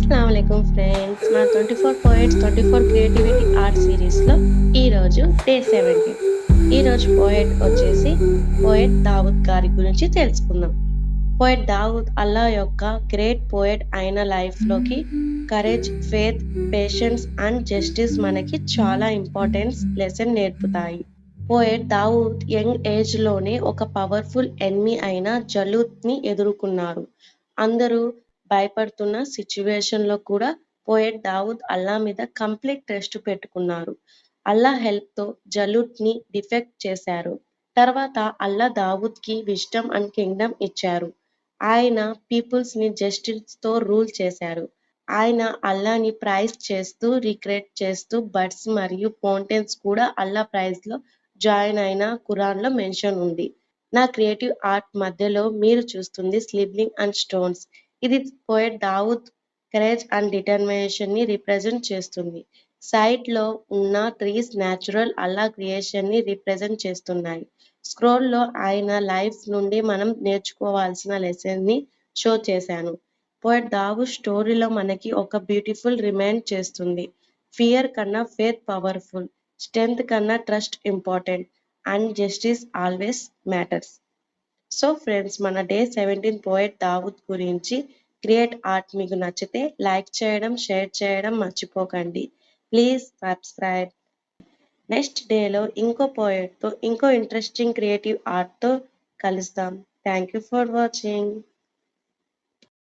అస్సలాముఅలైకుం friends. మన 24 poets 24 creativity art సిరీస్‌లో ఈరోజు డే 17. ఈరోజు పోయెట్ వచ్చేసి పోయెట్ దావూద్ గారి గురించి తెలుసుకుందాం. పోయెట్ దావూద్ అల్లా యొక్క గ్రేట్ పోయెట్ అయిన లైఫ్‌లోకి courage, faith, patience and justice మనకి చాలా ఇంపార్టెన్స్ లెసన్ నేర్పుతాయి. పోయెట్ దావూద్ యంగ్ ఏజ్‌లోనే ఒక పవర్‌ఫుల్ ఎనిమీ అయిన జలూత్‌ని ఎదుర్కొన్నారు. అందరూ భయపడుతున్న సిట్యుయేషన్‌లో కూడా పోయెట్ దావూద్ అల్లా మీద కంప్లీట్ ట్రస్ట్ పెట్టుకున్నారు. అల్లా హెల్ప్‌తో జలూట్‌ని డిఫెక్ట్ చేశారు. తర్వాత అల్లా దావూద్‌కి విజ్డమ్ అండ్ కింగ్డమ్ ఇచ్చారు. ఆయన పీపుల్స్‌ని జస్టిస్‌తో రూల్ చేశారు. ఆయన అల్లాని ప్రైజ్ చేస్తూ, రిగ్రెట్ చేస్తూ బర్డ్స్ మరియు ఫౌంటైన్స్ కూడా అల్లా ప్రైజ్‌లో జాయిన్ అయిన ఖురాన్‌లో మెన్షన్ ఉంది. నా క్రియేటివ్ ఆర్ట్ మధ్యలో మీరు చూస్తుంది స్లిబ్లింగ్ అండ్ స్టోన్స్. ఇది poet Dawood courage and determination ని రిప్రజెంట్ చేస్తుంది. సైడ్ లో ఉన్న ట్రీస్ న్యాచురల్ అల్లా క్రియేషన్ ని రిప్రజెంట్ చేస్తున్నాయి. స్క్రోల్ లో ఆయన లైఫ్ నుండి మనం నేర్చుకోవాల్సిన లెసన్ ని షో చేశాను. పోయెట్ దావూద్ స్టోరీలో మనకి ఒక బ్యూటిఫుల్ రిమైండ్ చేస్తుంది. ఫియర్ కన్నా ఫేత్ పవర్ఫుల్, స్ట్రెంగ్త్ కన్నా trust important and justice always matters. So friends, మన డే 17 పోయెట్ దావూద్ గురించి క్రియేట్ ఆర్ట్ మీకు నచ్చితే లైక్ చేయడం, షేర్ చేయడం మర్చిపోకండి. Please subscribe. నెక్స్ట్ డేలో ఇంకో పోయెట్తో ఇంకో ఇంట్రెస్టింగ్ క్రియేటివ్ ఆర్ట్తో కలుస్తాం. Thank you for watching.